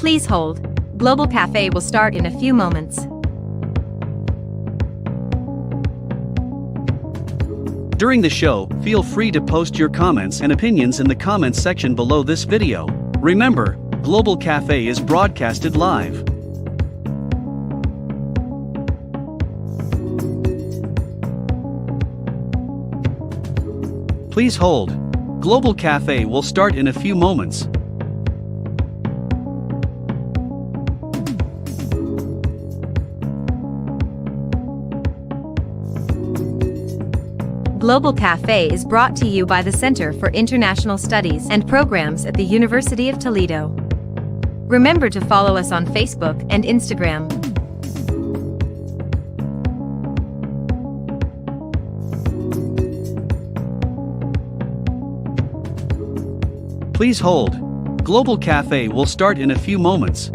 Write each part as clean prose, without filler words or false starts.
Please hold. Global Cafe will start in a few moments. During the show, feel free to post your comments and opinions in the comments section below this video. Remember, Global Cafe is broadcasted live. Please hold. Global Cafe will start in a few moments. Global Cafe is brought to you by the Center for International Studies and Programs at the University of Toledo. Remember to follow us on Facebook and Instagram. Please hold. Global Cafe will start in a few moments.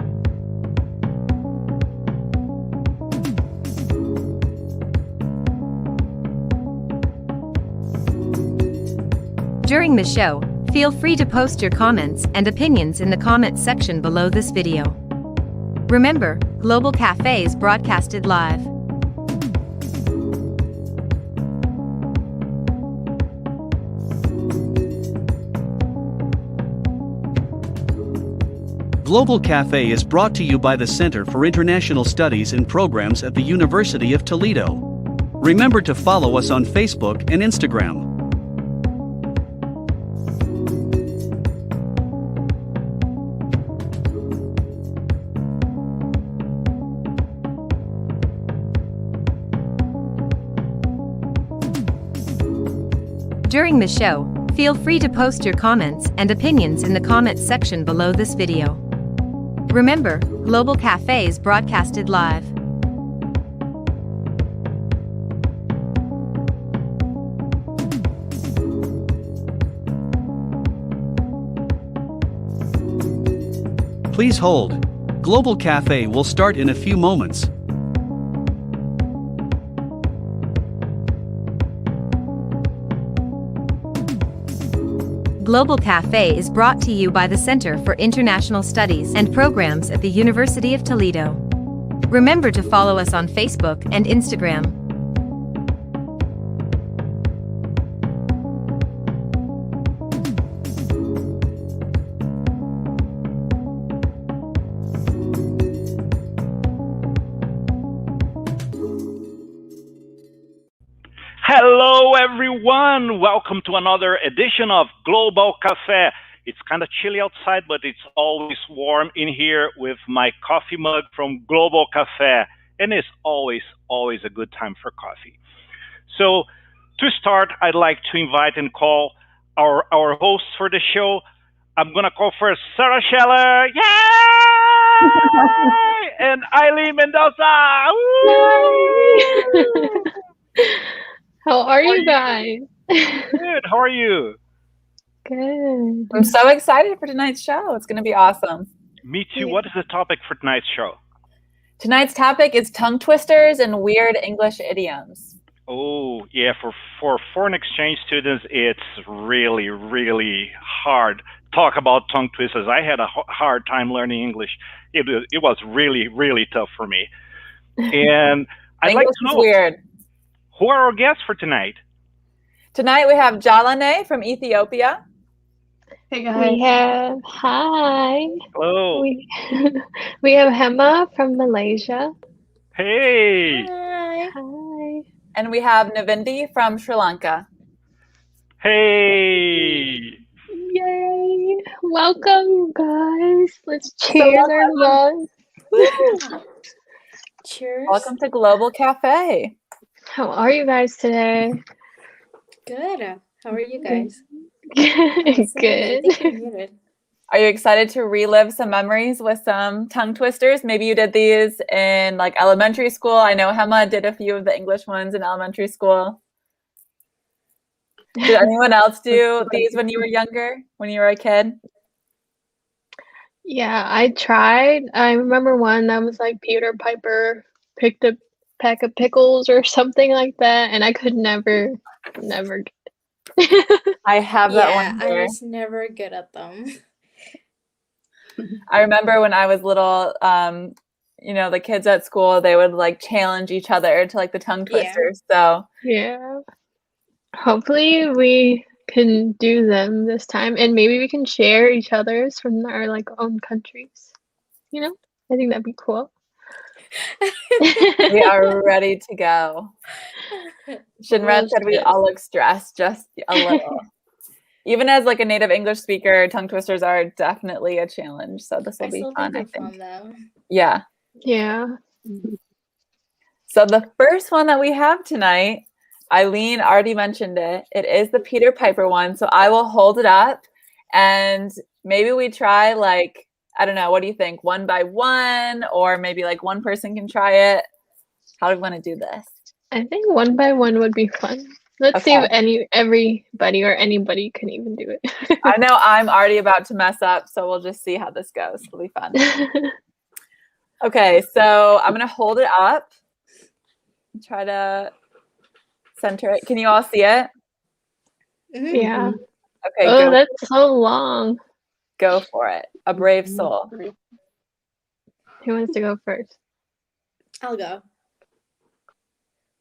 During the show, feel free to post your comments and opinions in the comments section below this video. Remember, Global Cafe is broadcasted live. Global Cafe is brought to you by the Center for International Studies and Programs at the University of Toledo. Remember to follow us on Facebook and Instagram. During the show, feel free to post your comments and opinions in the comments section below this video. Remember, Global Cafe is broadcasted live. Please hold. Global Cafe will start in a few moments. Global Cafe is brought to you by the Center for International Studies and Programs at the University of Toledo. Remember to follow us on Facebook and Instagram. Hello everyone, welcome to another edition of Global Cafe. It's kind of chilly outside, but it's always warm in here with my coffee mug from Global Cafe. And it's always a good time for coffee. So to start, I'd like to invite and call our hosts for the show. I'm gonna call first Sarah Scheller, yay! And Eileen Mendoza, woo! How are you guys? Good. How are you? Good. I'm so excited for tonight's show. It's going to be awesome. Me too. What is the topic for tonight's show? Tonight's topic is tongue twisters and weird English idioms. Oh, yeah. For foreign exchange students, it's really, really hard. Talk about tongue twisters. I had a hard time learning English. It was really, really tough for me. And I'd like to know. English is weird. Who are our guests for tonight? Tonight we have Jalane from Ethiopia. Hey guys. Hi. Hello. We have Hema from Malaysia. Hey. Hi. And we have Navindi from Sri Lanka. Hey. Yay. Welcome, guys. Let's cheers our love. Cheers. Welcome to Global Cafe. How are you guys today? Good. How are you guys? Good. Are you excited to relive some memories with some tongue twisters? Maybe you did these in like elementary school. I know Hema did a few of the English ones in elementary school. Did anyone else do these when you were younger, when you were a kid? Yeah, I tried. I remember one that was like Peter Piper picked a pack of pickles or something like that, and I could never get it. I have that one I here. was never good at them. I remember when I was little, you know, the kids at school, they would like challenge each other to like the tongue Yeah. twisters. So Yeah. Hopefully we can do them this time, and maybe we can share each other's from our like own countries. You know, I think that'd be cool. we are ready to go. Xinren Let's said we do it. all look stressed just a little. Even as like a native English speaker, tongue twisters are definitely a challenge. So this will I be still fun, think I they're think. fun though. Yeah. Yeah. So the first one that we have tonight, Eileen already mentioned it. It is the Peter Piper one. So I will hold it up and maybe we try like, I don't know, what do you think? One by one, or maybe like one person can try it. How do we want to do this? I think one by one would be fun. Let's see Okay. if everybody or anybody can even do it. I know I'm already about to mess up, so we'll just see how this goes. It'll be fun. Okay, so I'm going to hold it up. Try to center it. Can you all see it? Yeah. Okay, Oh, that's so long. go for it. A brave soul. Who wants to go first? I'll go.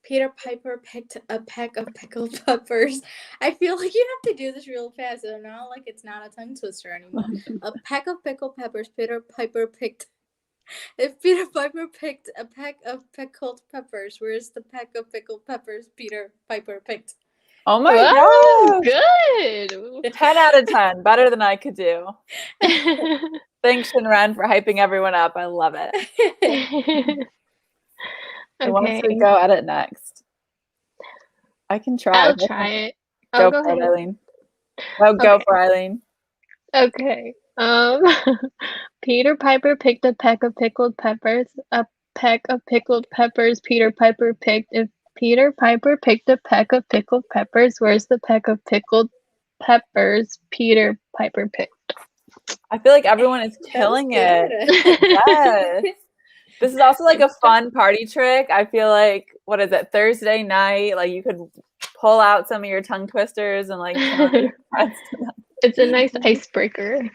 Peter Piper picked a peck of pickled peppers. I feel like you have to do this real fast. So now, like it's not a tongue twister anymore. A peck of pickled peppers. Peter Piper picked. If Peter Piper picked a peck of pickled peppers, where's the peck of pickled peppers Peter Piper picked? Oh my Wow, gosh. good. 10 out of 10. Better than I could do. Thanks, Xinren, for hyping everyone up. I love it. Who wants to go at it next? I can try. I'll try it. Go Go for ahead. it, Eileen. No, go Okay. for Eileen. Okay. Peter Piper picked a peck of pickled peppers. A peck of pickled peppers Peter Piper picked. If Peter Piper picked a peck of pickled peppers, where's the peck of pickled peppers Peter Piper picked? I feel like everyone is killing it. Yes. This is also like a fun party trick. I feel like, what is it, Thursday night? Like you could pull out some of your tongue twisters and like it's a nice icebreaker.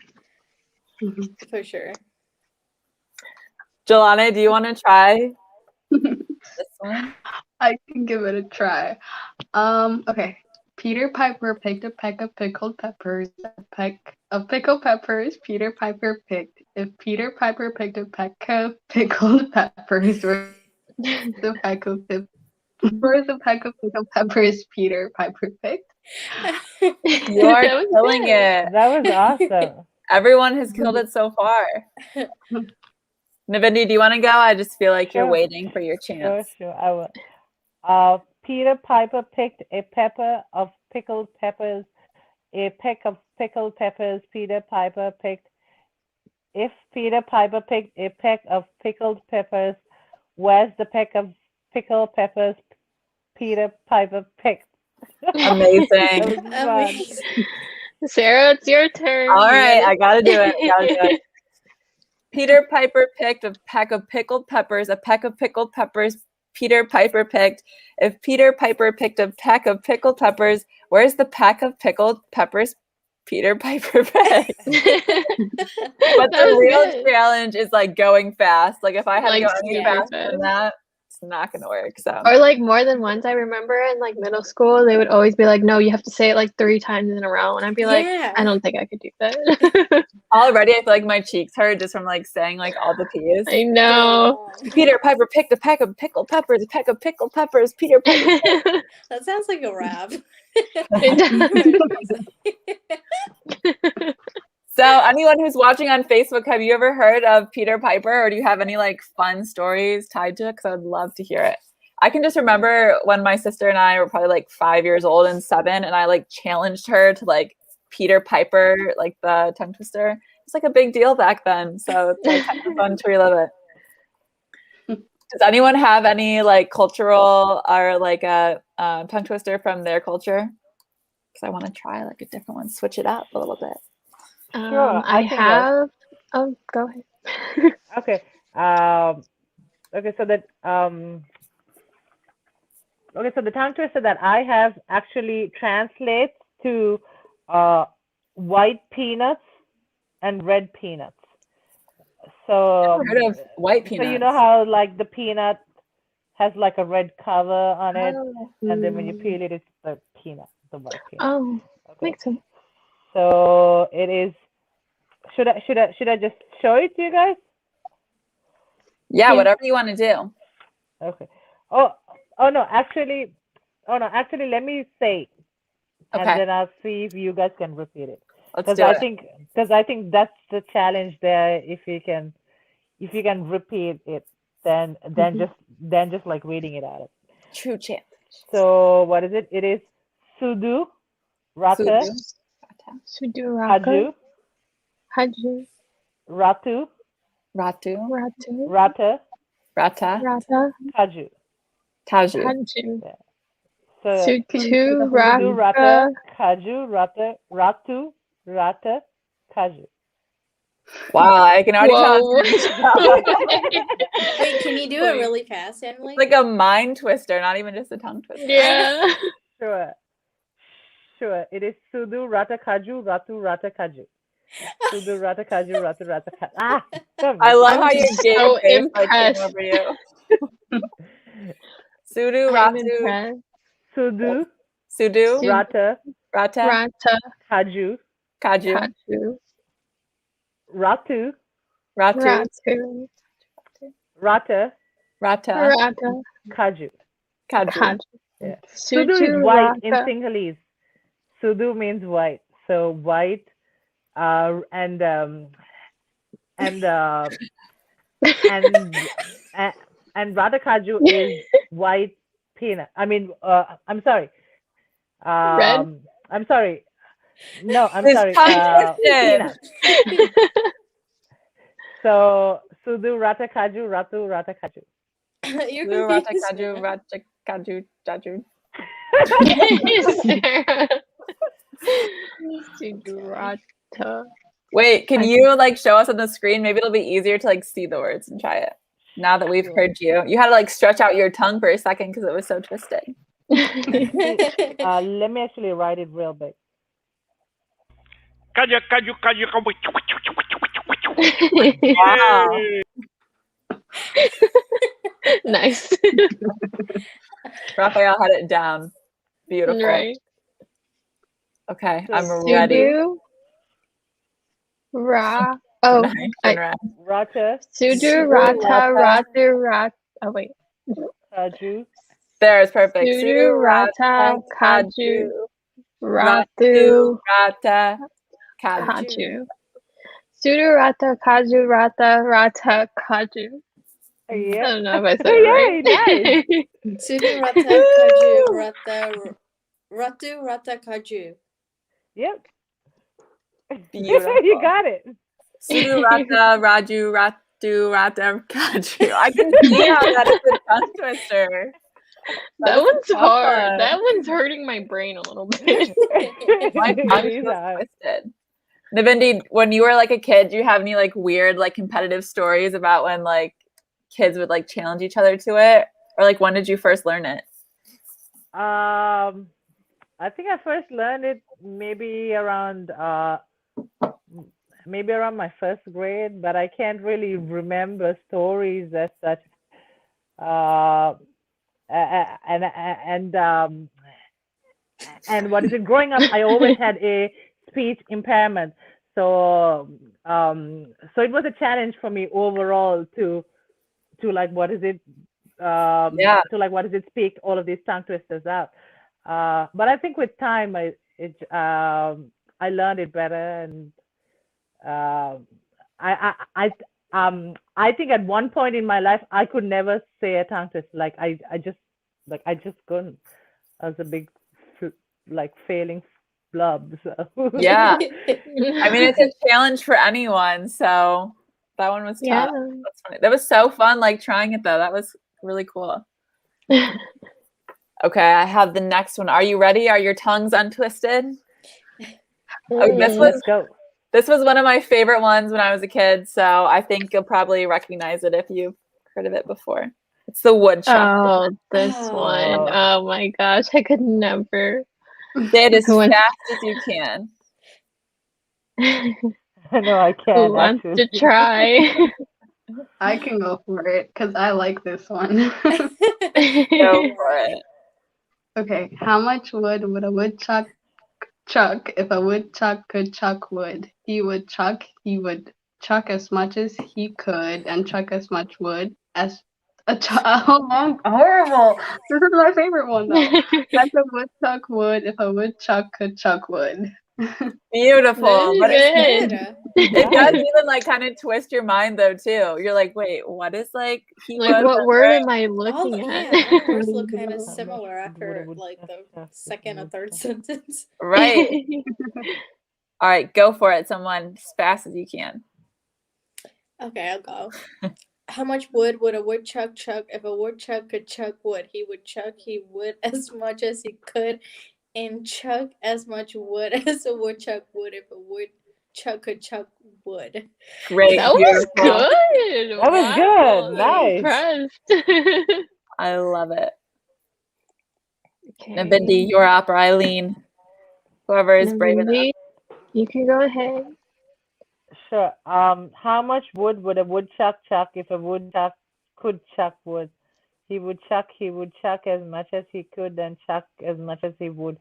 For sure. Jelana, do you want to try this one? I can give it a try. Okay. Peter Piper picked a peck of pickled peppers. A peck of pickled peppers Peter Piper picked. If Peter Piper picked a peck of pickled peppers, where's the peck of pickled peppers Peter Piper picked? You are killing it. That was awesome. Everyone has killed it so far. Navindi, do you want to go? I just feel like you're waiting for your chance. Sure, I will. Peter Piper picked a pepper of pickled peppers. A peck of pickled peppers Peter Piper picked. If Peter Piper picked a peck of pickled peppers, where's the peck of pickled peppers Peter Piper picked? Amazing. Sarah, it's your turn. All right, I gotta do it. Peter Piper picked a peck of pickled peppers. A peck of pickled peppers Peter Piper picked. If Peter Piper picked a peck of pickled peppers, where's the peck of pickled peppers Peter Piper picked? But the real challenge is like going fast. Like if I had to go any faster than that, it's not gonna work. So or like more than once. I remember in like middle school, they would always be like, "No, you have to say it like 3 times in a row," and I'd be like, "I don't think I could do that." Already, I feel like my cheeks hurt just from like saying like all the P's. I know. Peter Piper picked a peck of pickled peppers. A peck of pickled peppers. Peter Piper. That sounds like a rap. So anyone who's watching on Facebook, have you ever heard of Peter Piper, or do you have any like fun stories tied to it? Because I would love to hear it. I can just remember when my sister and I were probably like 5 years old and 7, and I like challenged her to like Peter Piper, like the tongue twister. It's like a big deal back then. So it's like kind of fun to relive it. Does anyone have any like cultural or like a tongue twister from their culture? Because I want to try like a different one, switch it up a little bit. Sure, I have. Oh, go ahead. Okay. Okay. So that okay. So the tongue twister that I have actually translates to white peanuts and red peanuts. So, I've heard of white so peanuts. you know how like the peanut has like a red cover on it, Oh. and then when you peel it, it's the peanut, the white peanut. Oh, Okay. makes sense. So it is. Should I just show it to you guys? Yeah, whatever you want to do. Okay. Oh no, actually, let me say, and Okay. then I'll see if you guys can repeat it. Let's do it. Because I think that's the challenge there. If you can repeat it, then just like reading it out. True challenge. So what is it? It is Sudu, Rata, Suduraka. Haju, Haju. Ratu, Ratu. Rata, Rata. Rata. Kaju. Taju. Haju. Yeah. So Sudu Sudu, Rata, Raka. Kaju, Ratu, Rata, Kaju. Wow, I can already tell Whoa. it's gonna be Wait, can you do it really fast, Emily? like a mind twister, not even just a tongue twister. Yeah. Sure. It is Sudu, Rata, Kaju, Ratu, Rata, Kaju. Sudu, Rata, Kaju, Ratu, Rata, Kaju. I love how I'm your game so face like came impressed. over you. Sudu, I'm Ratu, impressed. Sudu, Sudu, Rata, Rata, Rata. Kaju, Kaju, Kaju. Ratu, Ratu, Ratu. Rata, Rata, Rata. Kaju. Kaju. Kaju. Yeah. Sudu is Sudu white in Raka. Sinhalese. Sudu means white. So white, and Rata Kaju is white peanut. I mean, I'm sorry. Red. I'm sorry. No, I'm It's sorry. tongue twisted. Peanut. So Sudu, Rata Kaju, Ratu, Rata Kaju. You're Sudu, Rata, confused. Kaju, Rata, Kaju, Jaju. Sarah. Sudurata. Wait, can you like show us on the screen? Maybe it'll be easier to like see the words and try it. Now that we've heard you, you had to like stretch out your tongue for a second because it was so twisted. Let me actually write it real big. Kaju, kaju, kaju, kaju. Wow. Nice. Rafael had it down. Beautiful. Right. Okay, I'm ready. Sudu. Ra. Oh. Xinren. Rata, Sudu Rata. Ratu Rat. Oh wait. Kaju, There is perfect. Sudu Rata. Kaju. Ratu, Ratu. Rata, Kaju. Kaju. Sudu Rata. Kaju. Rata. Rata. Kaju. I yeah. don't know if I said it right. Nice. Sudu Rata Kaju Rata Ratu Rata Kaju. Yep. Beautiful. You got it. Sudu, Rata, Raju, Ratu, Rata, Kaju. I can see how that is a tongue twister. That was one's so hard. fun. That one's hurting my brain a little bit. My tongue It is feels hard. twisted. Navindi, when you were like a kid, do you have any like weird like competitive stories about when like kids would like challenge each other to it? Or like when did you first learn it? I think I first learned it maybe around my first grade, but I can't really remember stories as such. And what is it? Growing up, I always had a speech impairment, so it was a challenge for me overall to like what is it to like what is it speak all of these tongue twisters out. But I think with time I learned it better, and I think at one point in my life I could never say a tongue twister. Like I just couldn't. I was a big like failing flub. So. Yeah. I mean, it's a challenge for anyone, so that one was tough. Yeah. That's funny. That was so fun, like trying it though. That was really cool. Okay, I have the next one. Are you ready? Are your tongues untwisted? Oh, Let's go. This was one of my favorite ones when I was a kid, so I think you'll probably recognize it if you've heard of it before. It's the Woodchuck. Oh, this one. Oh my gosh, I could never. Say it as fast as you can. No, I Who can't wants actually. to try? I can go for it because I like this one. Go for it. Okay, how much wood would a woodchuck chuck if a woodchuck could chuck wood? He would chuck as much as he could and chuck as much wood as a chuck. Oh, horrible! This is my favorite one though. As a woodchuck would if a woodchuck could chuck wood. Beautiful. But Very it good. does even like kind of twist your mind though too. You're like, wait, what is like he Like, would what word remember? am I All looking the, at? yeah, all the words look kind of How much similar wood would a after like the woodchuck second or chuck third if sentence. Right. All right, go for it, someone, as fast as you can. Okay, I'll go. How much wood would a woodchuck chuck if a woodchuck could chuck wood? He would as much as he could and chuck as much wood as a woodchuck would if a woodchuck could chuck wood. Great, That was beautiful. good. That was Wow, good. I'm Nice. impressed. I love it. Now, Okay. Bindi, you're up, or Eileen, whoever is Now, brave enough. Mindy, you can go ahead. Sure. How much wood would a woodchuck chuck if a woodchuck could chuck wood? He would chuck as much as he could and chuck as much as he would.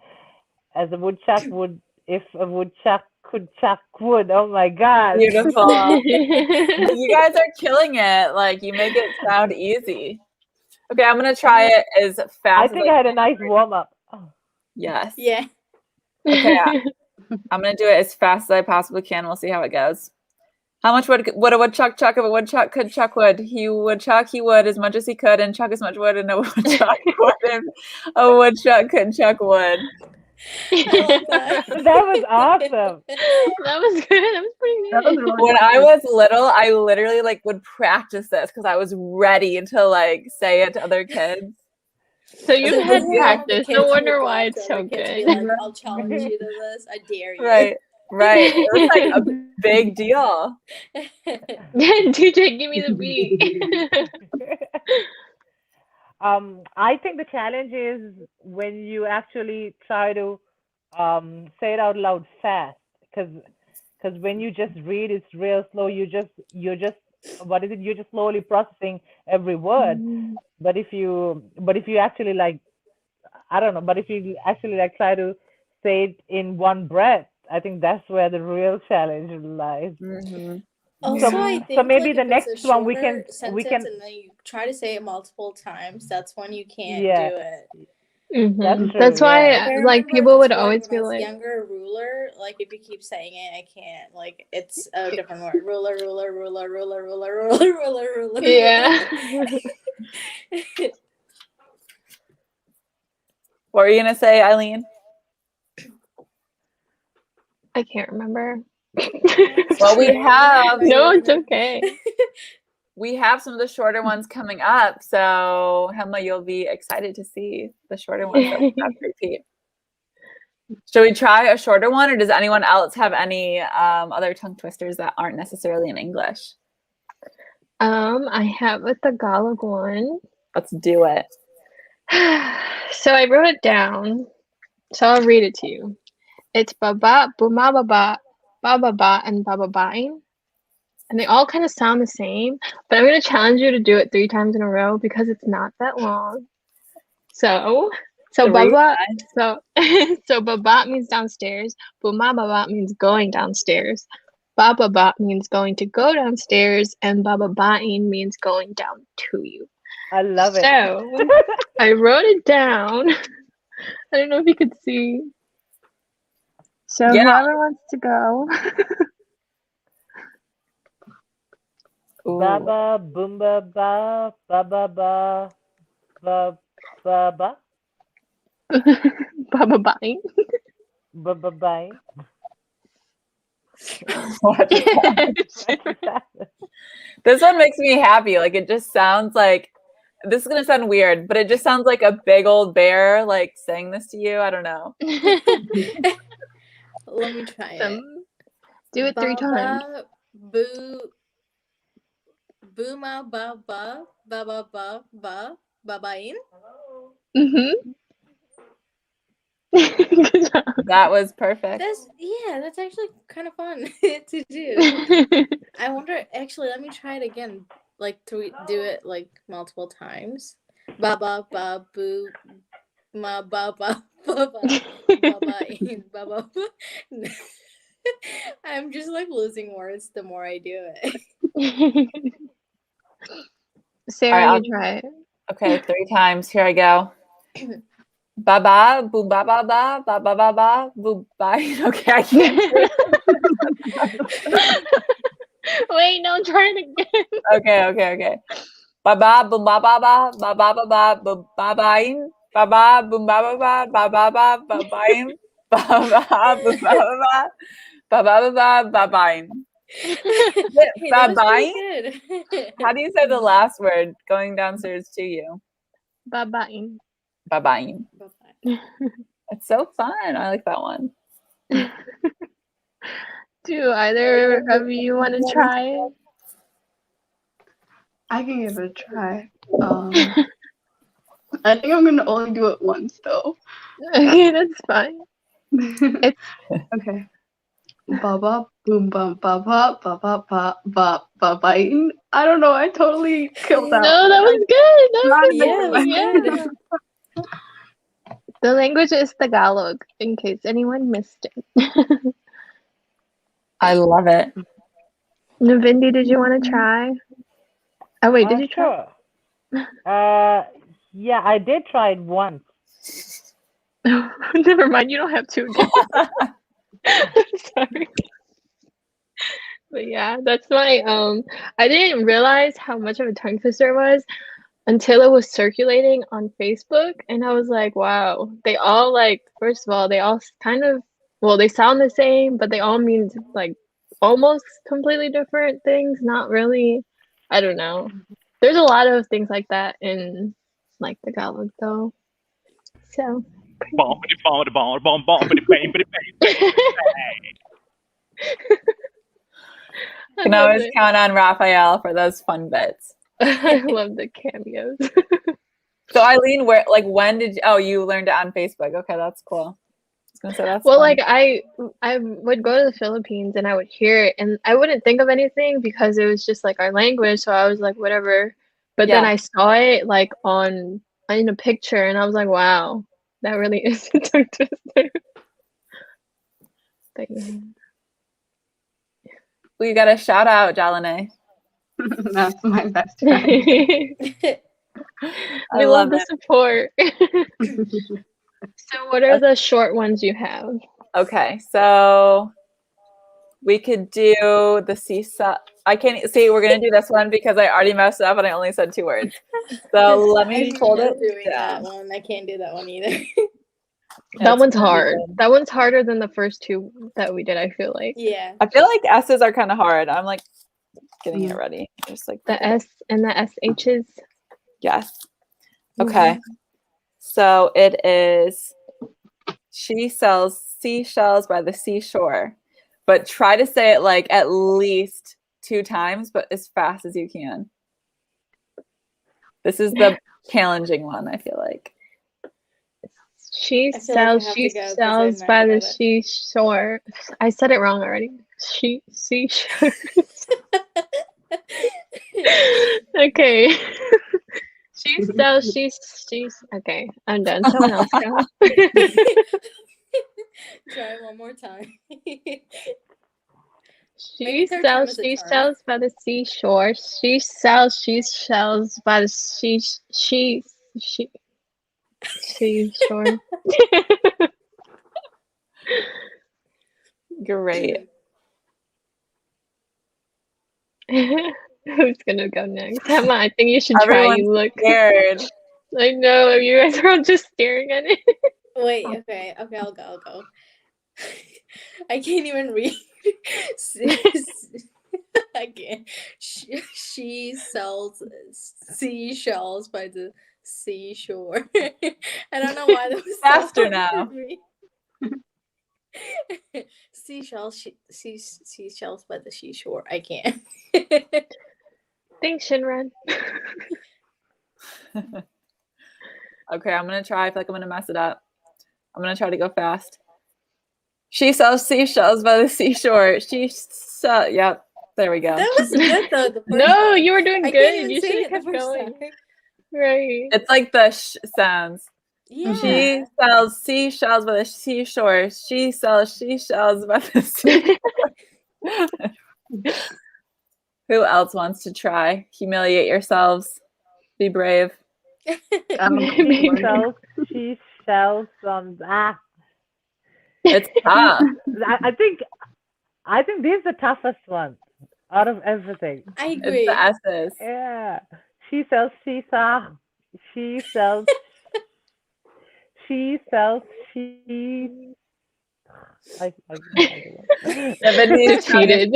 As a woodchuck would if a woodchuck could chuck wood. Oh my God. Beautiful. You guys are killing it. Like, you make it sound easy. Okay, I'm going to try it as fast I as think I had a nice warm up. Oh. Yes. Yeah. Okay, I'm going to do it as fast as I possibly can. We'll see how it goes. How much would a woodchuck chuck if a woodchuck could chuck wood? He would as much as he could and chuck as much wood and a woodchuck would if a woodchuck could chuck wood. I love that. That was awesome. That was good. That was pretty That was good. really When I good. was little, I literally like would practice this because I was ready to like say it to other kids. So you So had you were one of the practice. kids No who wonder would why go up it's to so other kids and be good. like, I'll challenge you to this. I dare you. Right. It was like a big deal. DJ, give me the beat. I think the challenge is when you actually try to say it out loud fast, because when you just read, it's real slow. You're just what is it? You're just slowly processing every word. But if you actually like, I don't know. But if you actually like try to say it in one breath, I think that's where the real challenge lies. Mm-hmm. Also, So, I so think maybe like the if it's a next one we shorter can sentence and then you try to say it multiple times, that's when you can't yeah, do it. that's true. That's Yeah. Like I why, like, remember people would like always when be I was like, younger, ruler. Like if you keep saying it, I can't. Like it's a different word. Ruler, ruler, ruler, ruler, ruler, ruler, ruler, ruler. yeah. What were you gonna say, Eileen? I can't remember. Well, we have No, it's okay. we have some of the shorter ones coming up, so Hema, you'll be excited to see the shorter ones that we have to repeat. Should we try a shorter one, or does anyone else have any other tongue twisters that aren't necessarily in English? I have a Tagalog one. Let's do it. So I wrote it down. So I'll read it to you. It's baba, bumababa, bababa, and bababain. And they all kind of sound the same, but I'm going to challenge you to do it 3 times in a row because it's not that long. So baba, so baba means downstairs, bumababa means going downstairs, bababa means going to go downstairs, and bababain means going down to you. I love it. So I wrote it down. I don't know if you could see. So Yeah. whoever wants to go. Baba boomba ba baba ba ba ba ba Baba bye. ba ba bye. This one makes me happy. Like it just sounds like this is gonna sound weird, but it just sounds like a big old bear like saying this to you. I don't know. Let me try it. Do it 3 times. Booma ba ba ba ba ba ba babain. Mhm. Good job. That was perfect. That's actually kind of fun to do. I wonder. Actually, let me try it again. Like to do it like multiple times. Ba ba ba boo, ma ba ba ba ba ba ba in ba ba. I'm just like losing words the more I do it. Sarah, All right, you try it. Okay, 3 times. Here I go. Ba ba boo ba ba ba ba ba ba ba boo bye. Okay, I can't do it. Wait, no, try it again. Okay. Ba ba boom ba ba ba ba ba ba ba boom ba ba in ba ba boom ba ba ba ba ba ba ba ba in ba ba boom ba ba ba ba ba ba ba ba in. Hey, that was pretty good. How do you say the last word going downstairs to you? Bye-bye. Ba ba in. Bye-bye. It's so fun. I like that one. Do either of you want to try it? I can give it a try. I think I'm gonna only do it once though. Okay, that's fine. Okay. Ba ba boom bum ba ba ba ba ba ba ba ba. I don't know. I totally killed that. No, that was good. That was Yeah, good. The language is Tagalog, in case anyone missed it. I love it. Navindi, did you want to try? Oh wait, did you try? Sure. Yeah, I did try it once. Never mind, you don't have to again. Sorry. But yeah, that's my I didn't realize how much of a tongue twister it was until it was circulating on Facebook, and I was like, wow, they all like, first of all, they all kind of, well, they sound the same, but they all mean like almost completely different things, not really. I don't know. There's a lot of things like that in like Tagalog though. So Bombity, bombity, bombity, bombity, bombity, bang, bang, You can always count on Rafael for those fun bits. I love the cameos. So Eileen, when did you learned it on Facebook? Okay, that's cool. I was gonna say that's well, fun. like I would go to the Philippines and I would hear it and I wouldn't think of anything because it was just like our language, so I was like whatever. But then I saw it like in a picture and I was like, wow, that really is a tongue twister. But yeah. We got a shout out, Jalane. That's my best friend. We love the support. So what are the short ones you have? Okay, so we could do the seesaw. I can't see. We're gonna do this one because I already messed up and I only said 2 words. So let me hold it doing down. that one. I can't do that one either. That one's hard. That one's harder than the first 2 that we did, I feel like. Yeah. I feel like S's are kind of hard. I'm like getting it ready. Just like the S and the SHs. Yes. Okay. So it is, she sells seashells by the seashore, but try to say it like at least 2 times, but as fast as you can. This is the challenging one, I feel like. She sells by the seashore. I said it wrong already. Seashore. Okay. She's okay. I'm done. Someone else go. Try one more time. She sells by the seashore. She sells by the seashore. Great. Who's gonna go next? Emma, I think you should try. Everyone's You look scared. I know you guys are all just staring at it. Wait, okay, I'll go. I can't even read. I can't. She sells seashells by the seashore. I don't know why that was faster so now. for me. Seashells by the seashore. I can't. Thanks, Xinren. Okay, I'm gonna try. I feel like I'm gonna mess it up. I'm gonna try to go fast. She sells seashells by the seashore. Yep, there we go. That was good though. The first No, time. you were doing I good. can't even You say should it have the kept first going. time. Right. It's like the sh sounds. Yeah. She sells seashells by the seashore. She sells seashells by the seashore. Who else wants to try? Humiliate yourselves. Be brave. She sells some. It's tough. I think this is the toughest one out of everything. I It's agree. the S's. Yeah. She sells seesaw. She sells. She sells. She. I Cheated.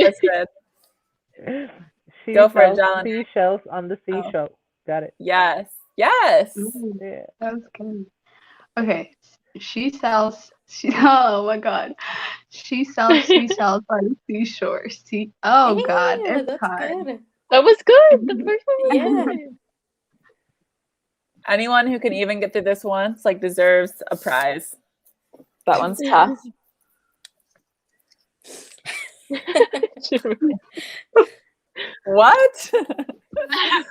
She Go for it, sells John. seashells on the seashore. Got it. Yes. Yeah. That's good. Okay. Oh my god. She sells seashells by the seashore. Oh god, Yeah, it's that's hard. good. That was good. The first one was Yeah. good. Anyone who can even get through this once deserves a prize. That one's tough. What?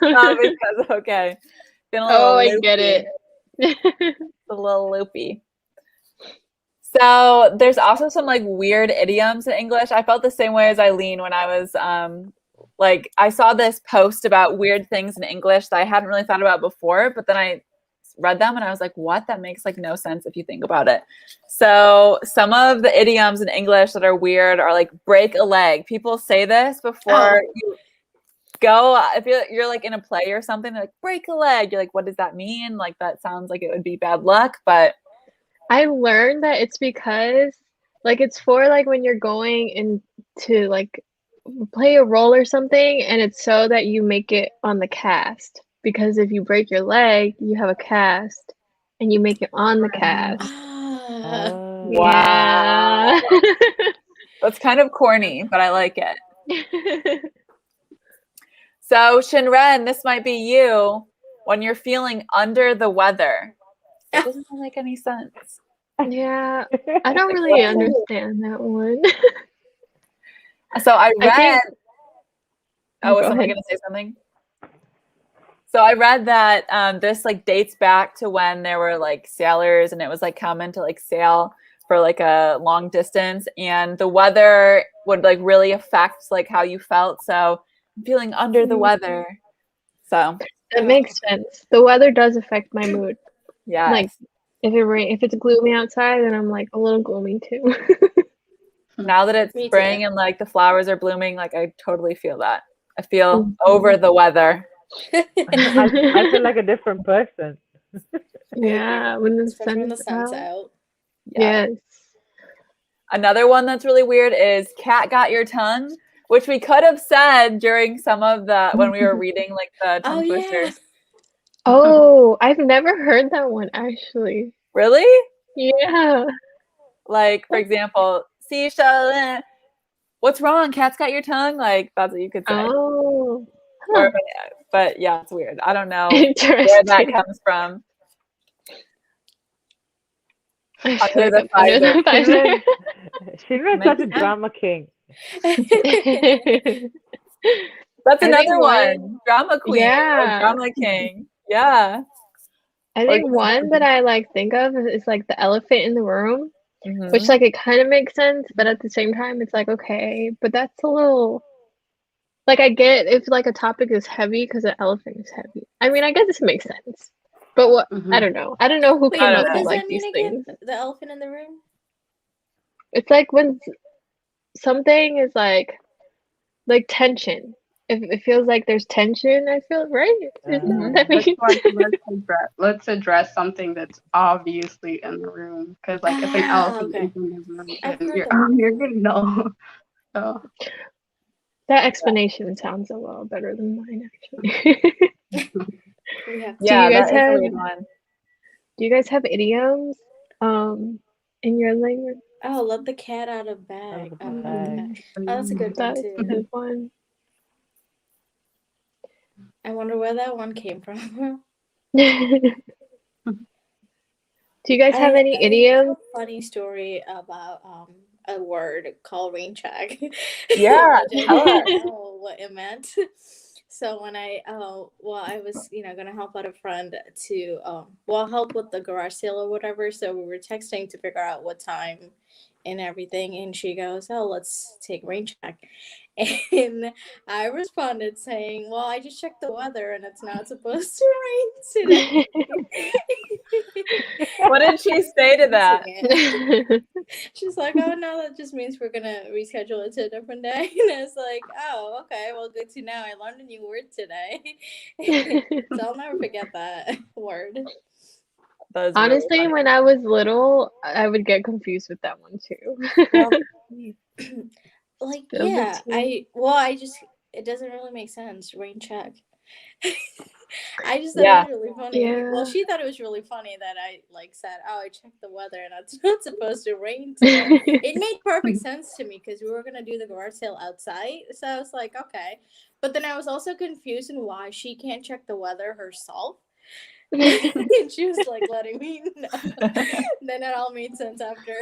Because okay. I get it. It's a little loopy. So there's also some like weird idioms in English. I felt the same way as Eileen when I was like I saw this post about weird things in English that I hadn't really thought about before, but then I read them and I was like, what? That makes like no sense if you think about it. So some of the idioms in English that are weird are like break a leg. People say this before you go. If you're like in a play or something, they're like break a leg. You're like, what does that mean? Like that sounds like it would be bad luck, but I learned that it's because like it's for like when you're going into like play a role or something, and it's so that you make it on the cast. Because if you break your leg, you have a cast, and you make it on the cast. Oh. Yeah. That's kind of corny, but I like it. So Xinren, this might be you when you're feeling under the weather. It doesn't make any sense. Yeah, I don't really understand that one. So I read. Was Go somebody ahead. going to say something? So I read that this like dates back to when there were like sailors, and it was like common to like sail for like a long distance, and the weather would like really affect like how you felt. So I'm feeling under the weather. So that makes sense. The weather does affect my mood. yeah. Like if it's gloomy outside, then I'm like a little gloomy too. Now that it's Me spring too. and like the flowers are blooming, like I totally feel that. I feel over the weather. I feel like a different person. Yeah, when the Especially when the sun's sun's out. out. Yes. Another one that's really weird is cat got your tongue, which we could have said during some of the when we were reading like the tongue twisters. Oh, I've never heard that one actually. Really? Yeah. Like for example, seashell. What's wrong? Cat's got your tongue. Like that's what you could say. Oh. Or, but yeah, it's weird. I don't know Interesting. where that comes from. Under the visor. Xinren's such a drama king. That's I another think one. Drama queen. Yeah. Or drama king. Yeah. I think one that I like think of is like the elephant in the room, which like it kind of makes sense, but at the same time it's like okay, but that's a little like I get if like a topic is heavy because an elephant is heavy. I mean, I guess this makes sense, but what I don't know. I don't know who Wait, came what up does with like that these mean again? things. The elephant in the room? It's like when something is like tension. If it feels like there's tension, I feel right. Isn't that Let's address something that's obviously in the room, because like if an elephant is in the room, then you're gonna know. So that explanation sounds a little better than mine actually. Yeah, that is a weird one. Do you guys have idioms in your language? Oh, let the cat out of bag. Oh, that's a good one That's too. a good one. I wonder where that one came from. Do you guys have any have idioms? a funny story about a word called Raincheck. Yeah, Which I tell us. didn't know what it meant. So when I I was gonna help out a friend to help with the garage sale or whatever. So we were texting to figure out what time and everything, and she goes, "Oh, let's take rain check." And I responded saying, "Well, I just checked the weather and it's not supposed to rain today." What did she say to that? She's like, "Oh no, that just means we're gonna reschedule it to a different day." And I was like, "Oh, okay, well, good to know. I learned a new word today." So I'll never forget that word. That was Honestly, really when I was little, I would get confused with that one too. Like, Feel the yeah, tea. it doesn't really make sense. Rain check. I just thought Yeah. it was really funny. Yeah. Well, she thought it was really funny that I said, "Oh, I checked the weather and it's not supposed to rain today." It made perfect sense to me because we were gonna do the garage sale outside. So I was like, okay. But then I was also confused in why she can't check the weather herself. And she was like letting me know. Then it all made sense after.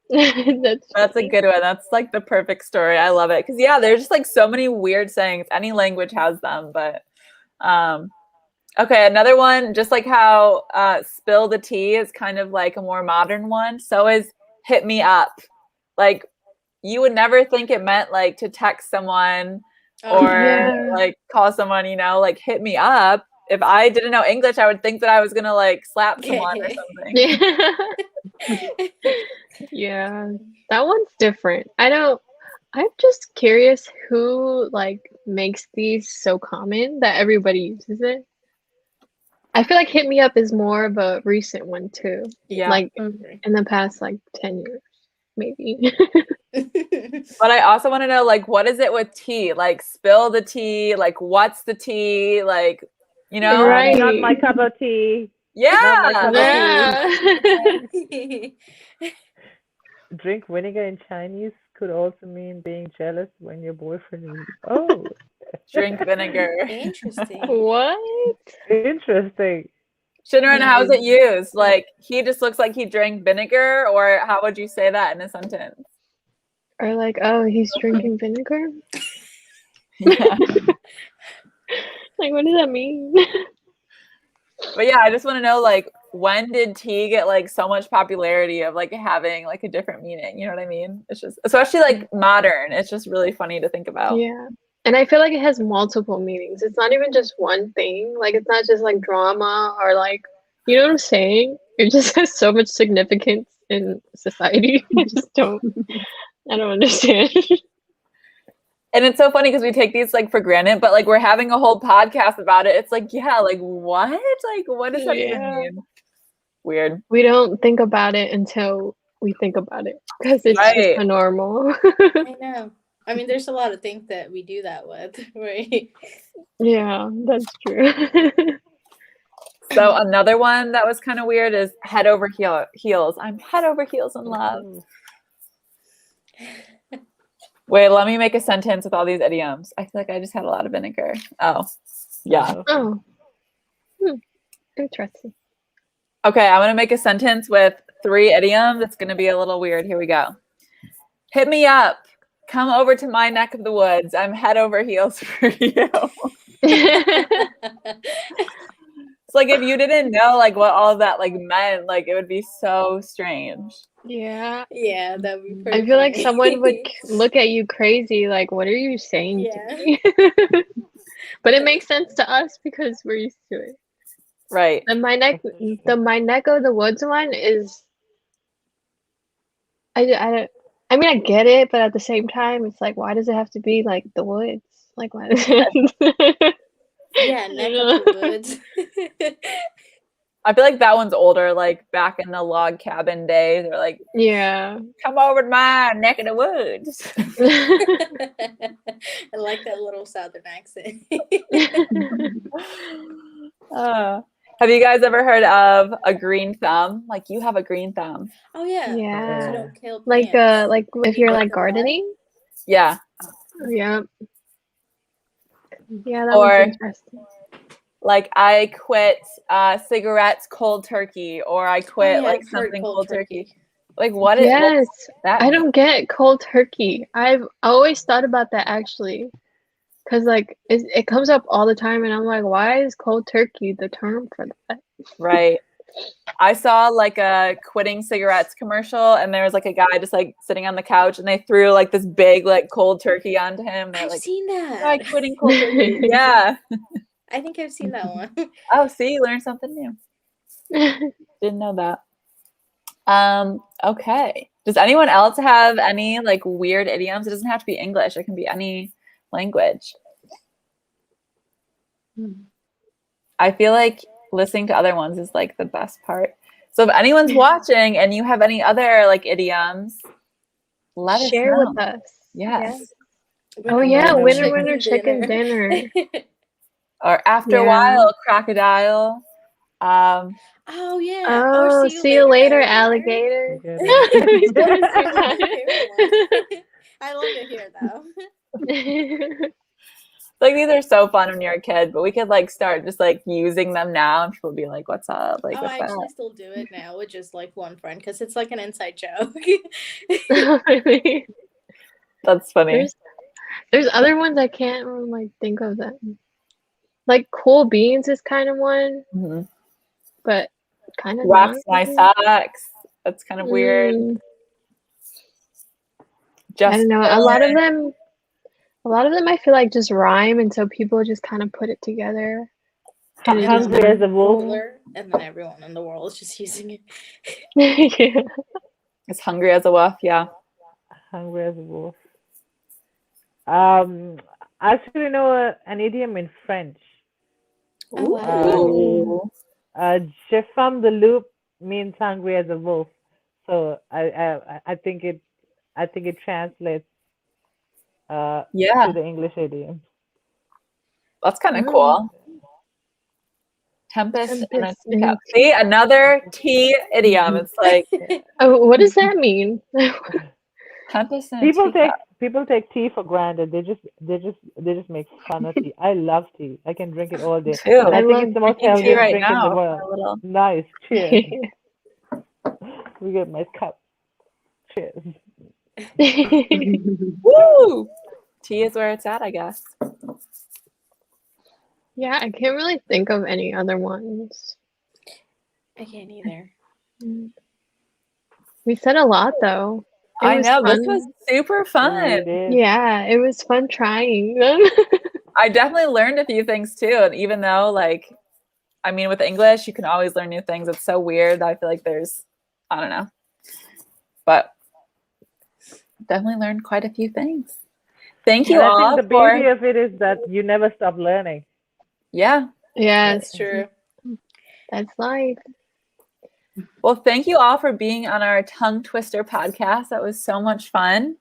That's a good one. That's like the perfect story. I love it. Because yeah, there's just like so many weird sayings. Any language has them, but okay, another one, just like how spill the tea is kind of like a more modern one. So is hit me up. Like you would never think it meant like to text someone or like call someone, like hit me up. If I didn't know English, I would think that I was gonna like slap someone or something. Yeah, that one's different. I'm just curious who like makes these so common that everybody uses it. I feel like hit me up is more of a recent one too. Yeah. Like in the past like 10 years, maybe. But I also want to know, like, what is it with tea? Like, spill the tea. Like, what's the tea? Like, Right. Not my cup of tea. Yeah. Not my cup of Yeah. Drink vinegar in Chinese could also mean being jealous when your boyfriend is. Oh. Drink vinegar. Interesting. What? Interesting. Xinren, how's it used? Like, he just looks like he drank vinegar, or how would you say that in a sentence? Or like, oh, he's drinking vinegar? Yeah. Like, what does that mean? But yeah, I just want to know, like, when did tea get like so much popularity of like having like a different meaning? You know what I mean? It's just, especially like modern, it's just really funny to think about. Yeah. And I feel like it has multiple meanings. It's not even just one thing. Like, it's not just like drama or like, you know what I'm saying? It just has so much significance in society. I don't understand. And it's so funny because we take these like for granted, but like we're having a whole podcast about it. It's like, yeah, like what? Like, what does that even mean? Weird. We don't think about it until we think about it because it's just a normal. I know. I mean, there's a lot of things that we do that with, right? Yeah, that's true. So another one that was kind of weird is head over heels. I'm head over heels in love. Wait, let me make a sentence with all these idioms. I feel like I just had a lot of vinegar. Oh, yeah. Oh, interesting. Okay, I'm going to make a sentence with 3 idioms. It's going to be a little weird. Here we go. Hit me up. Come over to my neck of the woods. I'm head over heels for you. It's like if you didn't know like what all of that like meant, like it would be so strange. Yeah. Yeah, that would be pretty I feel like funny. someone would look at you crazy, like, what are you saying to me? But it makes sense to us because we're used to it. Right. And my neck of the woods one is, I mean, I get it, but at the same time, it's like, why does it have to be like the woods? Like, why does it? Yeah, neck of the woods. I feel like that one's older, like back in the log cabin days. They're like, yeah, come over to my neck of the woods. I like that little southern accent. Have you guys ever heard of a green thumb? Like you have a green thumb. Oh yeah. Yeah. You don't kill like plants. like if you're like gardening. Yeah. Yeah. Yeah, that Or one's interesting. Like I quit cigarettes cold turkey, or I quit yeah, like I've heard something cold cold turkey. turkey. Like what Yes, what's that I mean? don't get cold turkey. I've always thought about that actually, because like it comes up all the time, and I'm like, why is cold turkey the term for that? Right. I saw like a quitting cigarettes commercial, and there was like a guy just like sitting on the couch, and they threw like this big like cold turkey onto him. They're I've like, seen that. "Try quitting cold turkey." Yeah. I think I've seen that one. Oh, see, you learned something new. Didn't know that. Okay. Does anyone else have any like weird idioms? It doesn't have to be English. It can be any language. I feel like listening to other ones is like the best part. So if anyone's watching and you have any other like idioms, let us Share know. with us. Yes. Oh yeah, winner chicken winner chicken dinner. Or after a Yeah. while, crocodile. Oh yeah. Or Oh, see you later, alligator. Good. We said it That's so my favorite one. I love to hear that. much. Like these are so fun when you're a kid, but we could like start just like using them now, and people would be like, "What's up?" Like, Oh, what's I that? actually still do it now with just like one friend because it's like an inside joke. Really? That's funny. There's other ones I can't like think of them. Like cool beans is kind of one, Mhm. but kind of Wax not. my socks. That's kind of weird. Just I don't know. A lot of them I feel like just rhyme, and so people just kind of put it together. And it Hungry as a wolf. Popular, and then everyone in the world is just using it. Yeah. It's hungry as a wolf. Yeah. Hungry as a wolf. I actually know an idiom in French. Oh, wow. Je femme de loup means hungry as a wolf. So I think it translates Yeah. to the English idiom. That's kind of cool. Tempest in a Tempest teacup. See, another tea idiom. It's like Oh, what does that mean? tempest in a People teacup. take tea for granted. They just make fun of tea. I love tea. I can drink it all day. Too. And I think love it's the most drinking tea healthiest right drink in the now. world. A little. Nice. Cheers. We get my cup. Cheers. Woo! Tea is where it's at, I guess. Yeah, I can't really think of any other ones. I can't either. We said a lot though. It I was know. fun. This was super fun. It is. Yeah, it was fun trying them. I definitely learned a few things too. And even though, like, I mean, with English, you can always learn new things. It's so weird. I feel like I don't know. But definitely learned quite a few things. Thank you And I all think the beauty of it is that you never stop learning. Yeah. Yes, That's true. that's life. Well, thank you all for being on our Tongue Twister podcast. That was so much fun.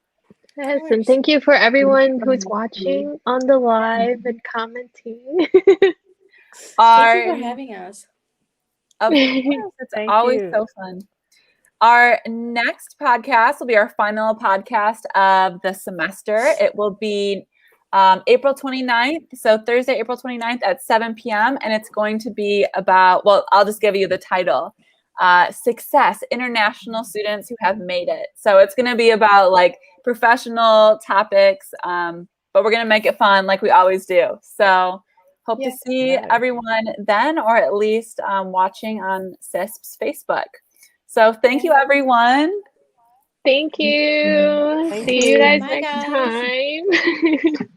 Yes, and thank you for everyone who's watching on the live and commenting. Thank you for having us. Of course, it's Thank always you. so fun. Our next podcast will be our final podcast of the semester. It will be April 29th, so Thursday, April 29th at 7 p.m. And it's going to be about, well, I'll just give you the title. Success, international students who have made it. So it's going to be about like professional topics, but we're going to make it fun like we always do. So hope to see everyone then, or at least watching on CISP's Facebook. So thank you, everyone. Thank you. Thank See you. you guys Bye, next guys. time.